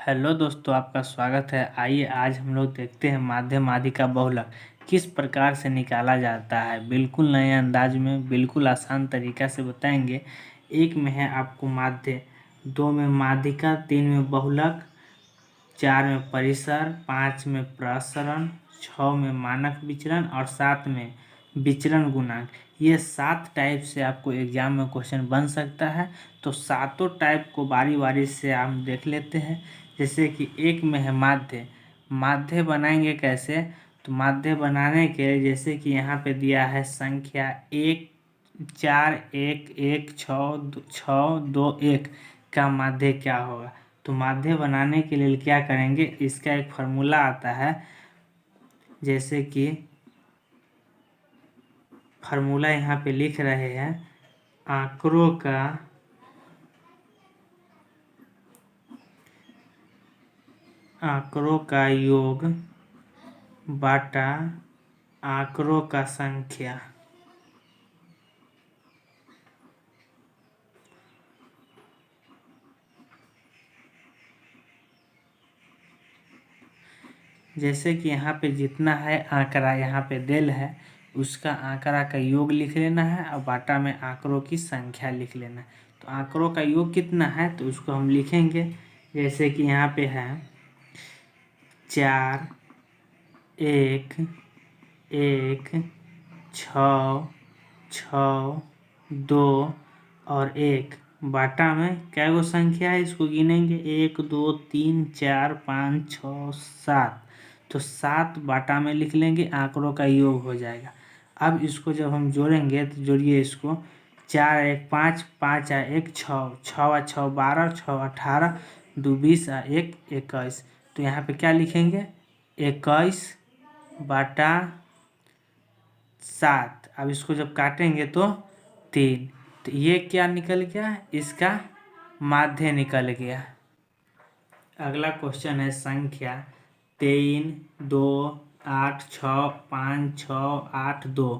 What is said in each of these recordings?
Hello दोस्तों, आपका स्वागत है। आइए आज हम लोग देखते हैं माध्य माध्यिका बहुलक किस प्रकार से निकाला जाता है। बिल्कुल नए अंदाज में, बिल्कुल आसान तरीका से बताएंगे। एक में है आपको माध्य, दो में माध्यिका, तीन में बहुलक, चार में परिसर, पाँच में प्रसरण, छः में मानक विचलन और सात में विचलन गुणांक। ये 7 टाइप से आपको एग्जाम में क्वेश्चन बन सकता है। तो सातों टाइप को बारी बारी से हम देख लेते हैं। जैसे कि एक में है माध्य। माध्य बनाएंगे कैसे? तो माध्य बनाने के लिए जैसे कि यहाँ पे दिया है संख्या 1 4 1 1 6 2 1 का माध्य क्या होगा। तो माध्य बनाने के लिए क्या करेंगे, इसका एक फार्मूला आता है। जैसे कि फार्मूला यहाँ पे लिख रहे हैं, आंकड़ों का योग बाटा आंकड़ों का संख्या। जैसे कि यहाँ पे जितना है आंकड़ा यहाँ पे देल है, उसका आंकड़ा का योग लिख लेना है और बाटा में आंकड़ों की संख्या लिख लेना है। तो आंकड़ों का योग कितना है तो उसको हम लिखेंगे। जैसे कि यहाँ पे है 4 1 1 6 6 2 और 1 बाटा में क्या गो संख्या है, इसको गिनेंगे 1 2 3 4 5 6 7। तो 7 बाटा में लिख लेंगे, आंकड़ों का योग हो जाएगा। अब इसको जब हम जोड़ेंगे तो जोड़िए इसको, 4 1 5 5 1 6 6 6 12 6 18 2 20 1 21। तो यहाँ पे क्या लिखेंगे, 21 बाटा 7। अब इसको जब काटेंगे तो 3। तो ये क्या निकल गया, इसका माध्य निकल गया। अगला क्वेश्चन है संख्या 3 2 8 6 5 6 8 2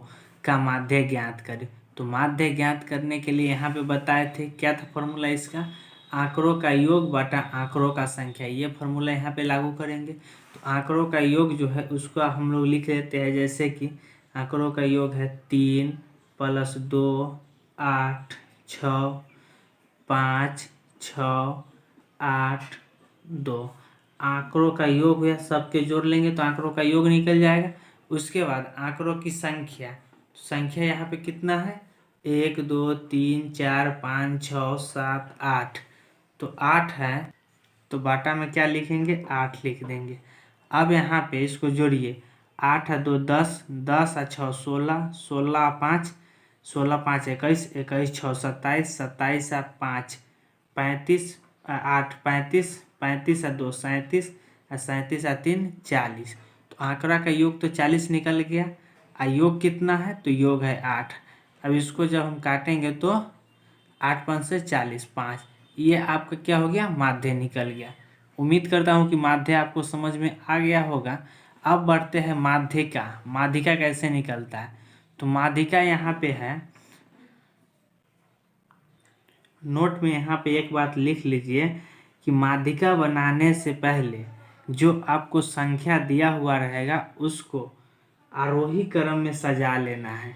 का माध्य ज्ञात करें। तो माध्य ज्ञात करने के लिए यहाँ पे बताए थे, क्या था फॉर्मूला इसका, आंकड़ों का योग बटा आंकड़ों का संख्या। ये फॉर्मूला यहाँ पे लागू करेंगे। तो आंकड़ों का योग जो है उसको हम लोग लिख लेते हैं। जैसे कि आंकड़ों का योग है 3 + 2 8 6 5 6 8 2। आंकड़ों का योग हुआ, सबके जोड़ लेंगे तो आंकड़ों का योग निकल जाएगा। उसके बाद आंकड़ों की संख्या, संख्या यहाँ पे कितना है, 1 2 3 4 5 6 7 8। तो 8 है, तो बाटा में क्या लिखेंगे, 8 लिख देंगे। अब यहाँ पे इसको जोड़िए, 8 2 10 10 6 16 16 5 16 5 21 21 6 27 27 5 35 8 35 35 2 37 37 3 40। तो आंकड़ा का योग तो 40 निकल गया। योग कितना है, तो योग है 8। अब इसको जब हम काटेंगे तो 8 5 से 40 5। ये आपका क्या हो गया, माध्य निकल गया। उम्मीद करता हूँ कि माध्य आपको समझ में आ गया होगा। अब बढ़ते हैं माध्यिका। माध्यिका कैसे निकलता है, तो माध्यिका यहाँ पे है, नोट में यहाँ पे एक बात लिख लीजिए कि माध्यिका बनाने से पहले जो आपको संख्या दिया हुआ रहेगा उसको आरोही क्रम में सजा लेना है।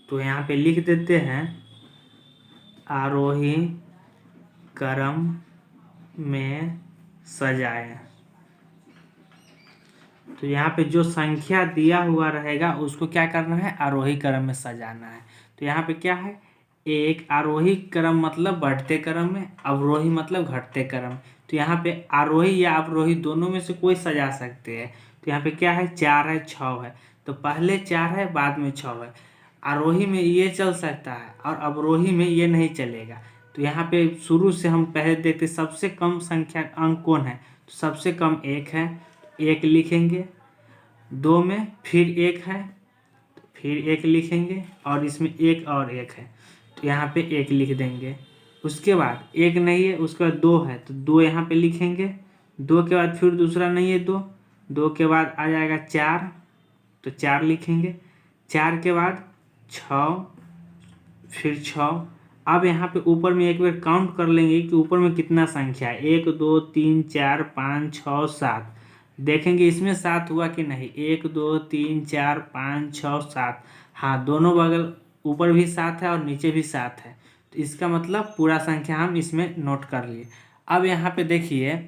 तो यहाँ पे लिख देते हैं, आरोही क्रम में सजाएं। तो यहाँ पे जो संख्या दिया हुआ रहेगा उसको क्या करना है, आरोही क्रम में सजाना है। तो यहाँ पे क्या है, एक आरोही क्रम मतलब बढ़ते क्रम में, अवरोही मतलब घटते क्रम। तो यहाँ पे आरोही या अवरोही दोनों में से कोई सजा सकते हैं। तो यहाँ पे क्या है, 4 है 6 है, तो पहले 4 है बाद में 6 है। आरोही में ये चल सकता है और अवरोही में ये नहीं चलेगा। तो यहाँ पे शुरू से हम पहले देखते सबसे कम संख्या अंक कौन है, तो सबसे कम 1 है, 1 लिखेंगे। 2 में फिर 1 है, फिर 1 लिखेंगे और इसमें 1 और 1 है, तो यहाँ पे 1 लिख देंगे। उसके बाद 1 नहीं है, उसके बाद 2 है, तो 2 यहाँ पे लिखेंगे। 2 के बाद फिर दूसरा नहीं है 2, 2 के बाद आ जाएगा 4, तो 4 लिखेंगे। 4 के बाद 6, फिर 6, अब यहाँ पे ऊपर में एक बार काउंट कर लेंगे कि ऊपर में कितना संख्या है, 1 2 3 4 5 6 7। देखेंगे इसमें 7 हुआ कि नहीं, 1 2 3 4 5 6 7। हाँ, दोनों बगल ऊपर भी 7 है और नीचे भी 7 है, तो इसका मतलब पूरा संख्या हम इसमें नोट कर लिए। अब यहाँ पे देखिए,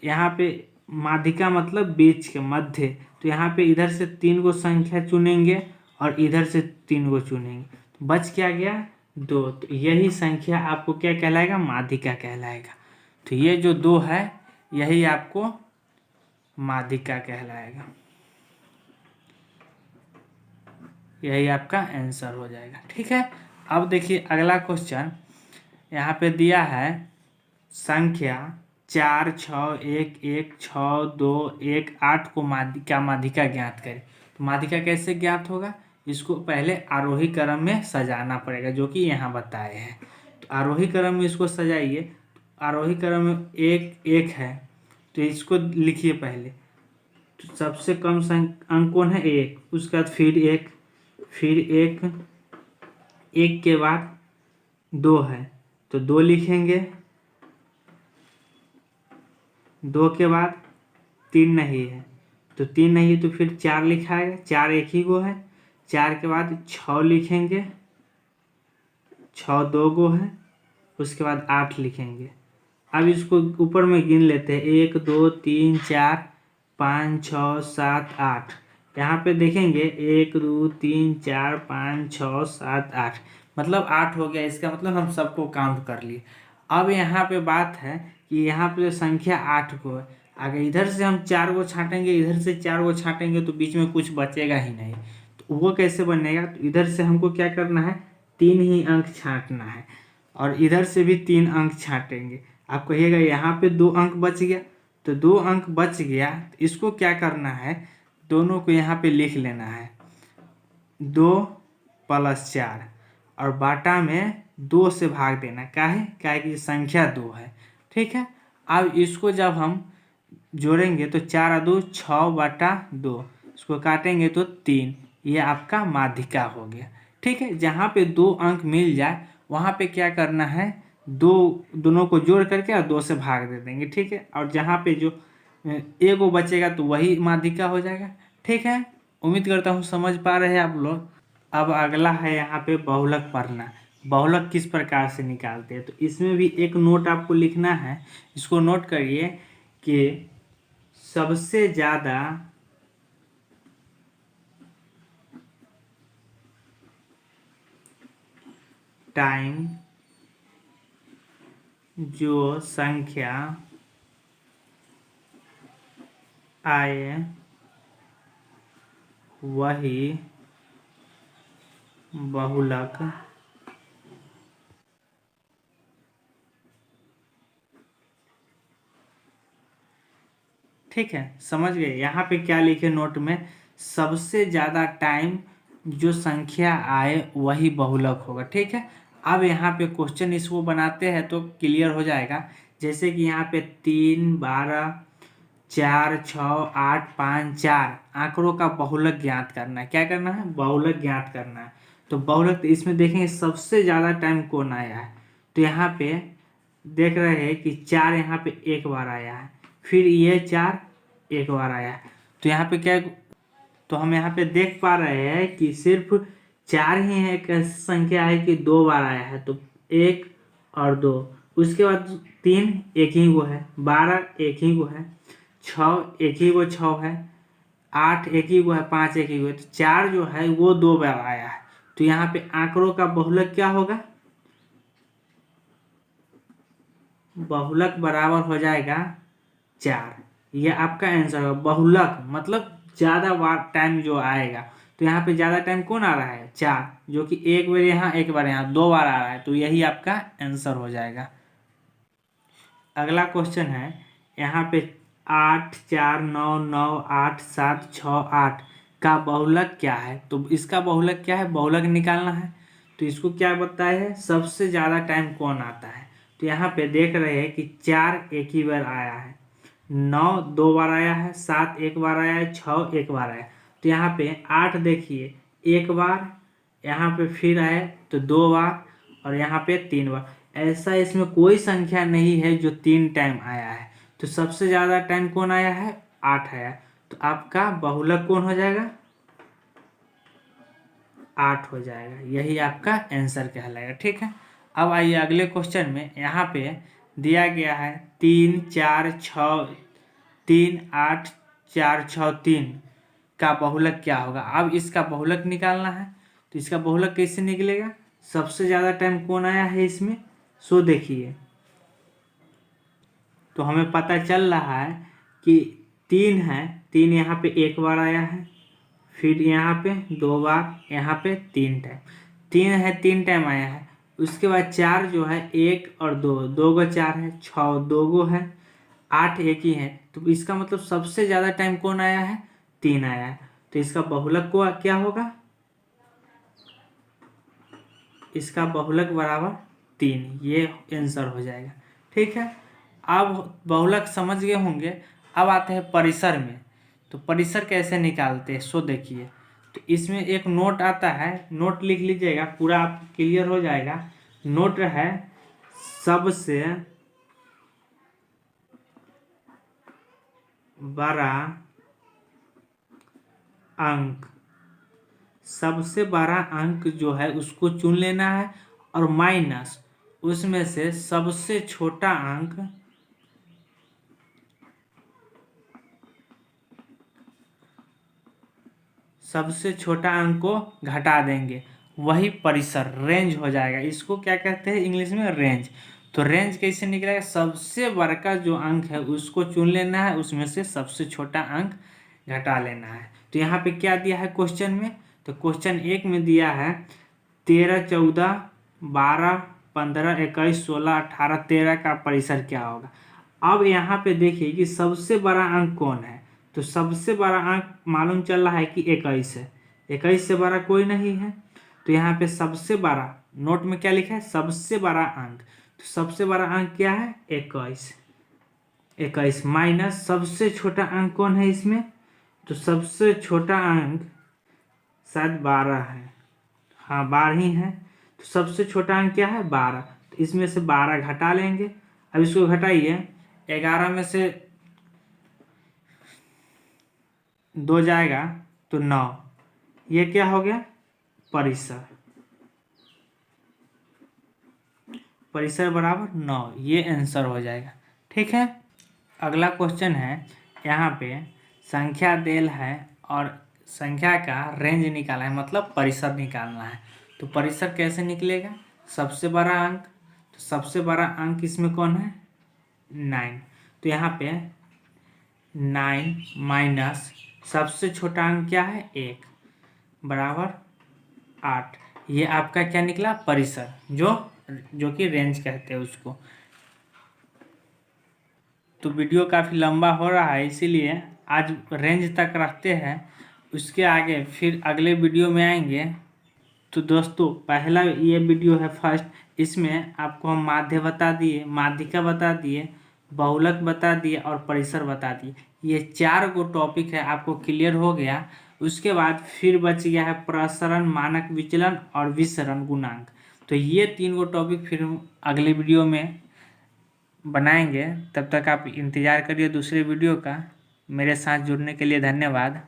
यहाँ पे माध्यिका मतलब बीच के मध्य, तो यहाँ पे इधर से 3 गो संख्या चुनेंगे और इधर से 3 गो चुनेंगे, तो बच क्या गया, 2। तो यही संख्या आपको क्या कहलाएगा, माध्यिका कहलाएगा। तो ये जो 2 है यही आपको माध्यिका कहलाएगा, यही आपका आंसर हो जाएगा। ठीक है, अब देखिए अगला क्वेश्चन यहाँ पे दिया है, संख्या 4 6 1 1 6 2 1 8 को माध्यिका ज्ञात करें। तो माध्यिका कैसे ज्ञात होगा, इसको पहले आरोही क्रम में सजाना पड़ेगा, जो कि यहाँ बताए हैं। तो आरोही क्रम में इसको सजाइए। आरोही क्रम में 1 1 है, तो इसको लिखिए पहले। तो सबसे कम अंक कौन है, 1, उसके बाद फिर 1, फिर 1, 1 के बाद 2 है, तो 2 लिखेंगे। 2 के बाद 3 नहीं है, तो 3 नहीं है, तो फिर 4 लिखाएगा, 4 एक ही गो है। 4 के बाद 6 लिखेंगे, 6 2 गो है, उसके बाद 8 लिखेंगे। अब इसको ऊपर में गिन लेते हैं, 1 2 3 4 5 6 7 8। यहाँ पे देखेंगे 1 2 3 4 5 6 7 8, मतलब 8 हो गया। इसका मतलब हम सबको काउंट कर लिए। अब यहाँ पे बात है कि यहाँ पे संख्या 8 को है, अगर इधर से हम 4 गो छाटेंगे, इधर से 4 गो छाटेंगे, तो बीच में कुछ बचेगा ही नहीं। तो वो कैसे बनेगा, तो इधर से हमको क्या करना है, 3 ही अंक छाटना है, और इधर से भी 3 अंक छाटेंगे। आप कहिएगा यहाँ पे 2 अंक बच गया, तो 2 अंक बच गया, तो इसको क्या करना है, दोनों को यहाँ पे लिख लेना है, 2 + 4, और बाटा में 2 से भाग देना। काहे कि संख्या 2 है। ठीक है, अब इसको जब हम जोड़ेंगे तो 4 2 6/2, इसको काटेंगे तो 3। ये आपका माध्यिका हो गया। ठीक है, जहाँ पे 2 अंक मिल जाए वहाँ पे क्या करना है, दोनों को जोड़ करके और 2 से भाग दे देंगे। ठीक है, और जहाँ पे जो एगो बचेगा तो वही माध्यिका हो जाएगा। ठीक है, उम्मीद करता हूँ समझ पा रहे हैं आप लोग। अब अगला है यहाँ पे बहुलक पढ़ना। बहुलक किस प्रकार से निकालते हैं, तो इसमें भी एक नोट आपको लिखना है। इसको नोट करिए कि सबसे ज़्यादा टाइम जो संख्या आए वही बहुलक ठीक है, समझ गए। यहाँ पे क्या लिखे नोट में, सबसे ज़्यादा टाइम जो संख्या आए वही बहुलक होगा। ठीक है, अब यहाँ पे क्वेश्चन इसको बनाते हैं तो क्लियर हो जाएगा। जैसे कि यहाँ पे 3 12 4 6 8 5 4 आंकड़ों का बहुलक ज्ञात करना है। क्या करना है, बहुलक ज्ञात करना है। तो बहुलक इसमें देखेंगे सबसे ज़्यादा टाइम कौन आया है, तो यहाँ पे देख रहे हैं कि 4 यहाँ पे एक बार आया है, फिर ये 4 एक बार आया है। तो यहाँ पे क्या, तो हम यहाँ पे देख पा रहे हैं कि सिर्फ 4 ही है, एक संख्या है कि 2 बार आया है, तो 1 और 2। उसके बाद 3 एक ही वो है, 12 एक ही वो है, 6 एक ही वो 6 है, 8 एक ही वो है, 5 एक ही वो है। तो 4 जो है वो 2 बार आया है। तो यहाँ पे आंकड़ों का बहुलक क्या होगा, बहुलक बराबर हो जाएगा 4। ये आपका आंसर होगा। बहुलक मतलब ज़्यादा बार टाइम जो आएगा, तो यहाँ पे ज़्यादा टाइम कौन आ रहा है, 4, जो कि एक बार यहाँ एक बार यहाँ 2 बार आ रहा है, तो यही आपका आंसर हो जाएगा। अगला क्वेश्चन है यहाँ पे 8 4 9 9 8 7 6 8 का बहुलक क्या है। तो इसका बहुलक क्या है, बहुलक निकालना है। तो इसको क्या बताया है, सबसे ज़्यादा टाइम कौन आता है। तो यहाँ पे देख रहे हैं कि 4 एक ही बार आया है, 9 2 बार आया है, 7 एक बार आया है, 6 एक बार आया। तो यहाँ पे 8 देखिए एक बार, यहाँ पे फिर आए तो 2 बार, और यहाँ पे 3 बार। ऐसा इसमें कोई संख्या नहीं है जो 3 टाइम आया है। तो सबसे ज़्यादा टाइम कौन आया है? 8 आया। तो आपका बहुलक कौन हो जाएगा? 8 हो जाएगा। यही आपका आंसर कहलाएगा। ठीक है, अब आइए अगले क्वेश्चन में। यहाँ पे दिया गया है 3 4 6 3 8 4 6 3 का बहुलक क्या होगा। अब इसका बहुलक निकालना है। तो इसका बहुलक कैसे निकलेगा? सबसे ज़्यादा टाइम कौन आया है इसमें, सो देखिए। तो हमें पता चल रहा है कि 3 है, 3 यहाँ पे 1 बार आया है, फिर यहाँ पे 2 बार, यहाँ पे 3 टाइम। 3 है 3 टाइम आया है। उसके बाद 4 जो है 1 और 2, 2 गो 4 है, 6 2 गो है, 8 एक ही है। तो इसका मतलब सबसे ज़्यादा टाइम कौन आया है? 3 आया है। तो इसका बहुलक को क्या होगा? इसका बहुलक बराबर 3। ये आंसर हो जाएगा। ठीक है, अब बहुलक समझ गए होंगे। अब आते हैं परिसर में। तो परिसर कैसे निकालते हैं सो देखिए। तो इसमें एक नोट आता है, नोट लिख लीजिएगा, पूरा आप क्लियर हो जाएगा। नोट है सबसे बड़ा अंक, सबसे बड़ा अंक जो है उसको चुन लेना है और माइनस उसमें से सबसे छोटा अंक को घटा देंगे, वही परिसर रेंज हो जाएगा। इसको क्या कहते हैं इंग्लिश में? रेंज। तो रेंज कैसे निकलेगा? सबसे बड़ा जो अंक है उसको चुन लेना है, उसमें से सबसे छोटा अंक घटा लेना है। तो यहाँ पे क्या दिया है क्वेश्चन में? तो क्वेश्चन 1 में दिया है 13 14 12 15 21 16 18 13 का परिसर क्या होगा। अब यहाँ पे देखिए कि सबसे बड़ा अंक कौन है। तो सबसे बड़ा अंक मालूम चल रहा है कि 21 है। 21 से बड़ा कोई नहीं है। तो यहाँ पे सबसे बड़ा, नोट में क्या लिखा है? सबसे बड़ा अंक। तो सबसे बड़ा अंक क्या है? 21। 21 माइनस सबसे छोटा अंक कौन है इसमें? तो सबसे छोटा अंक शायद 12 है। हाँ 12 ही है। तो सबसे छोटा अंक क्या है? 12। तो इसमें से 12 घटा लेंगे। अब इसको घटाइए, 11 में से 2 जाएगा तो 9। ये क्या हो गया? परिसर। परिसर बराबर 9। ये आंसर हो जाएगा। ठीक है, अगला क्वेश्चन है। यहाँ पे संख्या देल है और संख्या का रेंज निकालना है, मतलब परिसर निकालना है। तो परिसर कैसे निकलेगा? सबसे बड़ा अंक, तो सबसे बड़ा अंक इसमें कौन है? 9। तो यहाँ पे 9 माइनस सबसे छोटा अंक क्या है? 1 बराबर 8। ये आपका क्या निकला? परिसर, जो कि रेंज कहते हैं उसको। तो वीडियो काफ़ी लंबा हो रहा है, इसीलिए आज रेंज तक रखते हैं। उसके आगे फिर अगले वीडियो में आएंगे। तो दोस्तों पहला ये वीडियो है फर्स्ट, इसमें आपको हम माध्य बता दिए, माध्यिका बता दिए, बहुलक बता दिए और परिसर बता दिए। ये 4 गो टॉपिक है, आपको क्लियर हो गया। उसके बाद फिर बच गया है प्रसरण, मानक विचलन और विसरण गुणांक। तो ये 3 गो टॉपिक फिर हम अगले वीडियो में बनाएंगे। तब तक आप इंतज़ार करिए दूसरे वीडियो का। मेरे साथ जुड़ने के लिए धन्यवाद।